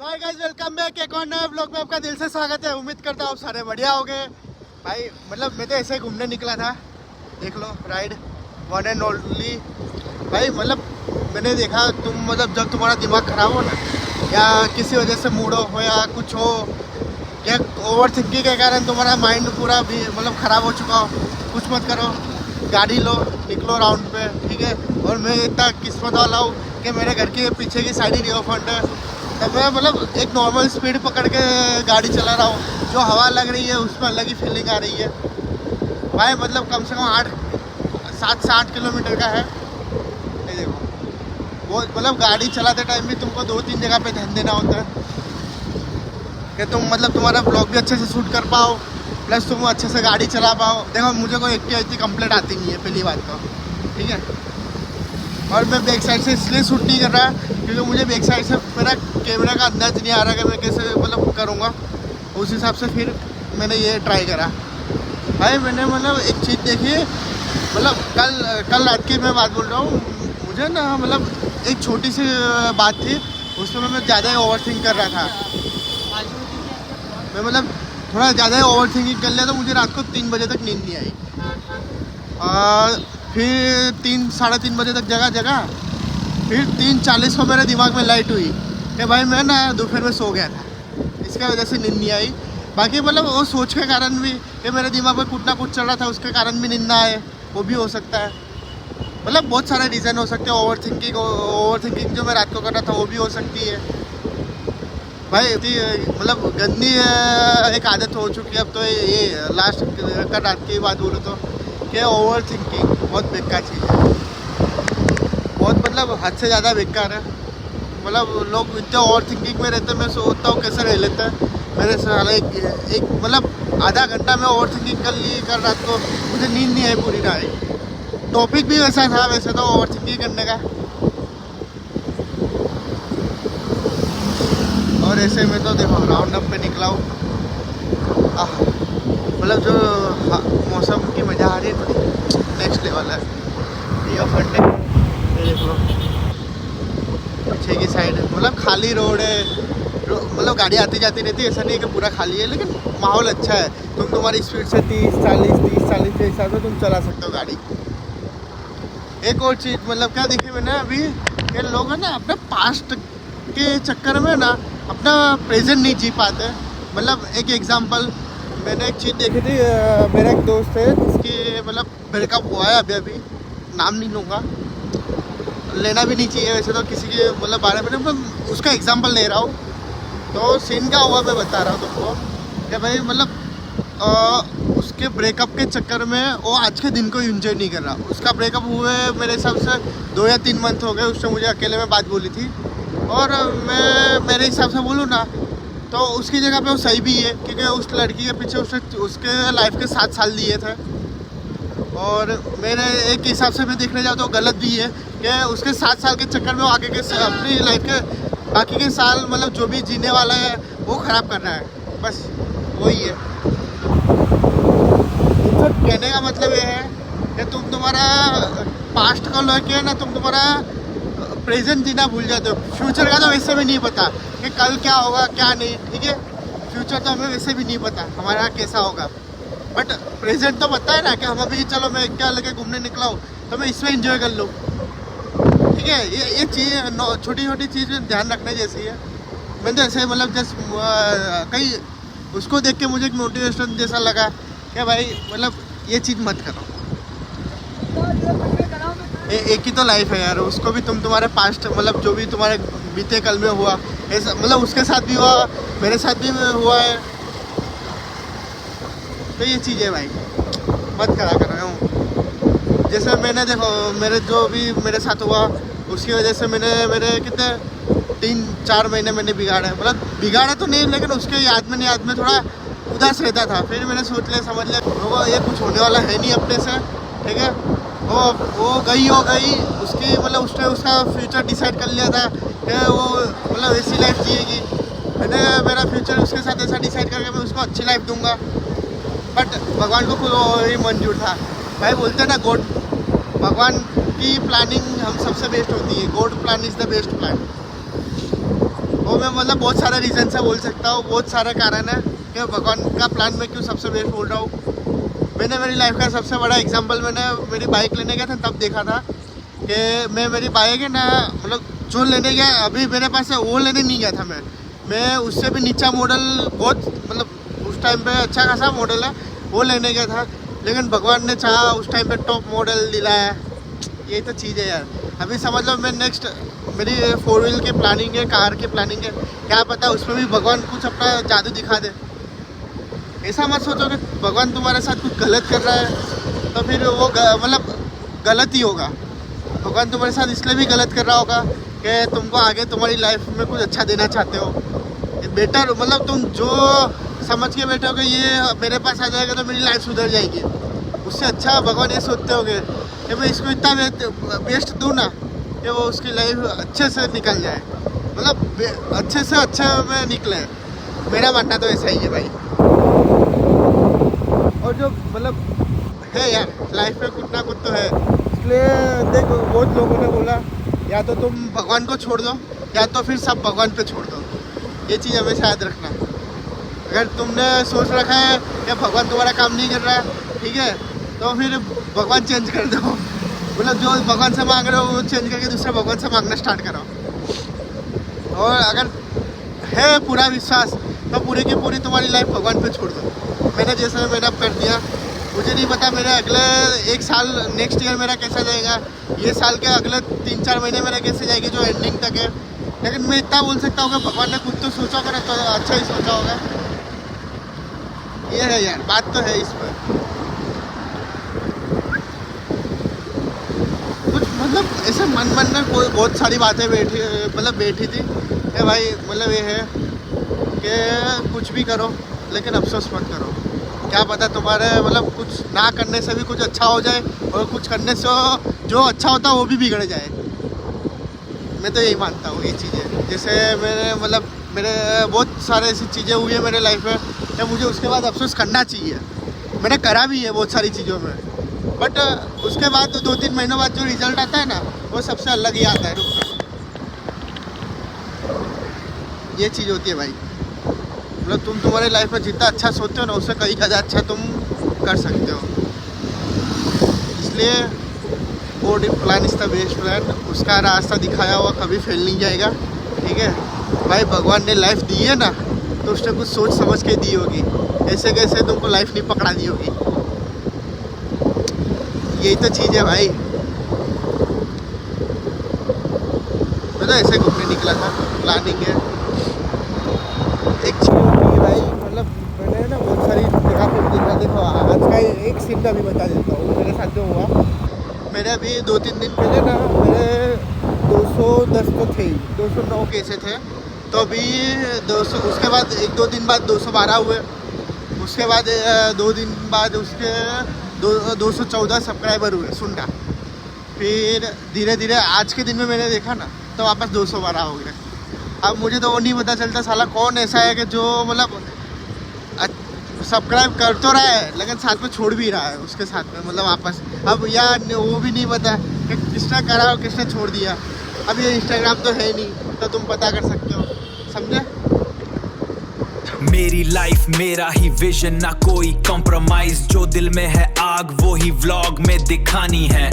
Hi guys, welcome back एक और नए ब्लॉग में आपका दिल से स्वागत है। उम्मीद करता हूँ आप सारे बढ़िया हो गए। भाई मतलब मैं तो ऐसे ही घूमने निकला था, देख लो राइड वन एंड ओनली। भाई मतलब मैंने देखा तुम मतलब जब तुम्हारा दिमाग खराब हो ना, या किसी वजह से मूड ऑफ हो या कुछ हो, या ओवर थिंकिंग के कारण तुम्हारा माइंड पूरा भी मतलब ख़राब हो चुका हो, कुछ मत करो, गाड़ी लो, निकलो राउंड पे, ठीक है। और मैं इतना किस्मत वाला हूँ कि मेरे घर के पीछे की साइड ही रिवर फ्रंट है, तो मैं मतलब एक नॉर्मल स्पीड पकड़ के गाड़ी चला रहा हूँ। जो हवा लग रही है उसमें अलग ही फीलिंग आ रही है भाई। मतलब कम से कम 7 से 8 किलोमीटर का है ये देखो। वो मतलब गाड़ी चलाते टाइम भी तुमको 2-3 जगह पे ध्यान देना होता है कि तुम मतलब तुम्हारा ब्लॉग भी अच्छे से शूट कर पाओ, प्लस तुम अच्छे से गाड़ी चला पाओ। देखो मुझे कोई इतनी कंप्लेंट आती नहीं है, पहली बात तो, ठीक है। और मैं बैक साइड से इसलिए शूट नहीं कर रहा क्योंकि मुझे बैक साइड से मेरा कैमरा का अंदाज नहीं आ रहा कि मैं कैसे मतलब करूँगा। उस हिसाब से फिर मैंने ये ट्राई करा। भाई मैंने मतलब एक चीज़ देखी, मतलब कल रात की मैं बात बोल रहा हूँ। मुझे ना मतलब एक छोटी सी बात थी, उसमें मैं ज़्यादा ही ओवर थिंक कर रहा था। मैं मतलब थोड़ा ज़्यादा ही ओवर थिंकिंग कर लिया, तो मुझे रात को 3 बजे तक नींद नहीं आई। और फिर 3-3:30 बजे तक जगा। फिर 3:40 को मेरे दिमाग में लाइट हुई कि भाई मैं ना दोपहर में सो गया था, इसकी वजह से नींद नहीं आई। बाकी मतलब वो सोच के कारण भी कि मेरे दिमाग में कुछ ना कुछ चल रहा था, उसके कारण भी नींद ना आए, वो भी हो सकता है। मतलब बहुत सारे रीज़न हो सकते हैं। ओवर थिंकिंग जो मैं रात को कर रहा था वो भी हो सकती है भाई। मतलब गंदी एक आदत हो चुकी है अब तो। ये लास्ट कल रात की बात बोलो तो, कि ओवर थिंकिंग बहुत बेकार चीज़ है, बहुत मतलब हद से ज़्यादा बेकार है। मतलब लोग इतने ओवर थिंकिंग में रहते हैं, मैं सोचता हूँ कैसे रह लेते हैं। मेरे साल एक मतलब आधा घंटा में ओवर थिंकिंग कर रात को, मुझे नींद नहीं आई पूरी रात। टॉपिक भी वैसा था वैसे तो ओवर थिंकिंग करने का। और ऐसे में तो देखो राउंड अप पे निकला हूँ, मतलब जो मौसम की मज़ा आ रही है थोड़ी नेक्स्ट लेवल है। रिवर फ्रंट है, ये देख लो पीछे की साइड, मतलब खाली रोड है। मतलब गाड़ी आती जाती रहती है, ऐसा नहीं है कि पूरा खाली है, लेकिन माहौल अच्छा है। तुम्हारी स्पीड से 30-40 के हिसाब से तुम चला सकते हो गाड़ी। एक और चीज़ मतलब क्या देखी मैंने अभी, ये लोग है ना अपने पास्ट के चक्कर में ना अपना प्रेजेंट नहीं जी पाते। मतलब एक एग्जांपल मैंने एक चीज़ देखी थी। मेरा एक दोस्त है जिसकी मतलब ब्रेकअप हुआ है अभी, नाम नहीं लूँगा, लेना भी नहीं चाहिए वैसे तो किसी के मतलब बारे में, मैं उसका एग्जांपल ले रहा हूँ। तो सीन क्या हुआ मैं बता रहा हूँ तुमको कि भाई मतलब उसके ब्रेकअप के चक्कर में वो आज के दिन को एंजॉय नहीं कर रहा। उसका ब्रेकअप हुए मेरे हिसाब से 2 या 3 मंथ हो गए। उसने मुझे अकेले में बात बोली थी, और मैं मेरे हिसाब से बोलूँ ना तो उसकी जगह पे वो सही भी है, क्योंकि उस लड़की के पीछे उसके लाइफ के 7 साल दिए थे। और मेरे एक हिसाब से मैं देखने जाऊँ तो गलत भी है कि उसके 7 साल के चक्कर में वो आगे के अपनी लाइफ के बाकी के साल मतलब जो भी जीने वाला है वो ख़राब कर रहा है। बस वही है। तो कहने का मतलब ये है कि तुम्हारा पास्ट को लेके ना तुम्हारा प्रेजेंट जीना भूल जाते हो। फ्यूचर का तो वैसे भी नहीं पता कि कल क्या होगा क्या नहीं, ठीक है। फ्यूचर तो हमें वैसे भी नहीं पता हमारा कैसा होगा, बट प्रेजेंट तो पता है ना कि हम अभी चलो मैं क्या लगे घूमने निकला हूँ तो मैं इसमें एंजॉय कर लूँ, ठीक है। ये चीज़ छोटी छोटी चीज़ में ध्यान रखने जैसी है। मैंने तो ऐसे मतलब जस्ट कहीं उसको देख के मुझे एक मोटिवेशन जैसा लगा कि भाई मतलब ये चीज़ मत करो। एक ही तो लाइफ है यार, उसको भी तुम्हारे पास्ट मतलब जो भी तुम्हारे बीते कल में हुआ ऐसा, मतलब उसके साथ भी हुआ, मेरे साथ भी हुआ है। तो ये चीज़ है भाई, मत करा कर रहा हूँ। जैसे मैंने देखो मेरे जो भी मेरे साथ हुआ उसकी वजह से मेरे कितने 3-4 महीने मैंने बिगाड़ा है। मतलब बिगाड़ा तो नहीं, लेकिन उसके याद में थोड़ा उदास रहता था। फिर मैंने सोच लिया समझ लिया वो ये कुछ होने वाला है नहीं अपने से, ठीक है। वो गई हो गई उसकी, मतलब उसने उसका फ्यूचर डिसाइड कर लिया था कि वो मतलब ऐसी लाइफ जिएगी। मैंने मेरा फ्यूचर उसके साथ ऐसा डिसाइड करके मैं उसको अच्छी लाइफ दूंगा, बट भगवान को कोई मंजूर था। भाई बोलते हैं ना गॉड, भगवान की प्लानिंग हम सबसे बेस्ट होती है। God plan is the best plan. वो मैं मतलब बहुत सारे रीज़न से बोल सकता हूँ, बहुत सारे कारण है कि भगवान का प्लान में क्यों सबसे बेस्ट बोल रहा हूँ। मैंने मेरी लाइफ का सबसे बड़ा एग्जांपल मैंने मेरी बाइक लेने गया था तब देखा था कि मैं मेरी बाइक है ना, मतलब जो लेने गया अभी मेरे पास है वो लेने नहीं गया था मैं उससे भी नीचा मॉडल, बहुत मतलब उस टाइम पे अच्छा खासा मॉडल है वो लेने गया था। लेकिन भगवान ने चाहा उस टाइम पे टॉप मॉडल दिलाया। यही तो चीज़ है यार। अभी समझ लो मैं नेक्स्ट मेरी 4 व्हील की प्लानिंग है, कार की प्लानिंग है, क्या पता उसमें भी भगवान कुछ अपना जादू दिखा दे। ऐसा मत सोचो कि भगवान तुम्हारे साथ कुछ गलत कर रहा है तो फिर वो मतलब गलत ही होगा। भगवान तुम्हारे साथ इसलिए भी गलत कर रहा होगा कि तुमको आगे तुम्हारी लाइफ में कुछ अच्छा देना चाहते हो। बेटर मतलब तुम जो समझ के बैठे हो कि ये मेरे पास आ जाएगा तो मेरी लाइफ सुधर जाएगी, उससे अच्छा भगवान ये सोचते होगे कि मैं इसको इतना बेस्ट दूँ ना कि वो उसकी लाइफ अच्छे से निकल जाए, मतलब अच्छे से अच्छे में निकले। मेरा मानना तो ऐसा ही है भाई। और जो मतलब है यार लाइफ में कुछ ना कुछ तो है, इसलिए देखो बहुत लोगों ने बोला या तो तुम भगवान को छोड़ दो या तो फिर सब भगवान पे छोड़ दो। ये चीज़ हमेशा याद रखना। अगर तुमने सोच रखा है कि भगवान तुम्हारा काम नहीं कर रहा है, ठीक है, तो फिर भगवान चेंज कर दो। मतलब जो भगवान से मांग रहे हो वो चेंज करके दूसरे भगवान से मांगना स्टार्ट करो। और अगर है पूरा विश्वास तो पूरी की पूरी तुम्हारी लाइफ भगवान पे छोड़ दो। मैंने जैसे मेहनत कर दिया, मुझे नहीं पता मेरे अगले 1 साल नेक्स्ट ईयर मेरा कैसा जाएगा, ये साल के अगले 3-4 महीने मेरा कैसे जाएगी जो एंडिंग तक है। लेकिन मैं इतना बोल सकता हूँ कि भगवान ने कुछ तो सोचा होगा, तो अच्छा ही सोचा होगा। ये है यार, बात तो है इस पर। कुछ मतलब ऐसे मन में कोई बहुत सारी बातें बैठी थी कि भाई मतलब ये है कि कुछ भी करो लेकिन अफसोस मत करो। क्या पता तुम्हारे मतलब कुछ ना करने से भी कुछ अच्छा हो जाए और कुछ करने से जो अच्छा होता है वो भी बिगड़ जाए। मैं तो यही मानता हूँ ये चीज़ें। जैसे मेरे बहुत सारे ऐसी चीज़ें हुई है मेरे लाइफ में कि मुझे उसके बाद अफसोस करना चाहिए। मैंने करा भी है बहुत सारी चीज़ों में, बट उसके बाद 2-3 महीनों बाद जो रिजल्ट आता है ना वो सबसे अलग ही आता है। ये चीज़ होती है भाई। मतलब तुम तुम्हारे लाइफ में जितना अच्छा सोचते हो ना उससे कई ज़्यादा अच्छा तुम कर सकते हो। इसलिए God plan is the best plan. उसका रास्ता दिखाया हुआ कभी फेल नहीं जाएगा, ठीक है भाई। भगवान ने लाइफ दी है ना तो उसने कुछ सोच समझ के दी होगी, ऐसे कैसे तुमको लाइफ नहीं पकड़ा दी होगी। यही तो चीज़ है भाई। मैं तो ऐसे घूमने निकला था, प्लानिंग है। एक चीज़ होती है भाई, मतलब मैंने ना बहुत सारी जगह पर देखा। देखो आज का एक सीन अभी बता देता हूँ मेरे साथ जो हुआ। मेरे अभी 2-3 दिन पहले ना मेरे 210 तो थे, 209 केसें थे। तो अभी 200, उसके बाद 1-2 दिन बाद 212 हुए। उसके बाद 2 दिन बाद उसके 214 सब्सक्राइबर हुए, सुनना। फिर धीरे धीरे आज के दिन में मैंने देखा ना तो वापस 212 हो गए। अब मुझे तो वो नहीं पता चलता साला कौन ऐसा है कि जो मतलब सब्सक्राइब कर तो रहा है लेकिन साथ में छोड़ भी रहा है उसके साथ में, मतलब वापस। अब यार वो भी नहीं पता कि किसने करा और किसने छोड़ दिया। अब ये इंस्टाग्राम तो है नहीं तो तुम पता कर सकते हो, समझे। मेरी लाइफ मेरा ही विजन, ना कोई कॉम्प्रोमाइज। जो दिल में है आग वो ही व्लॉग में दिखानी है।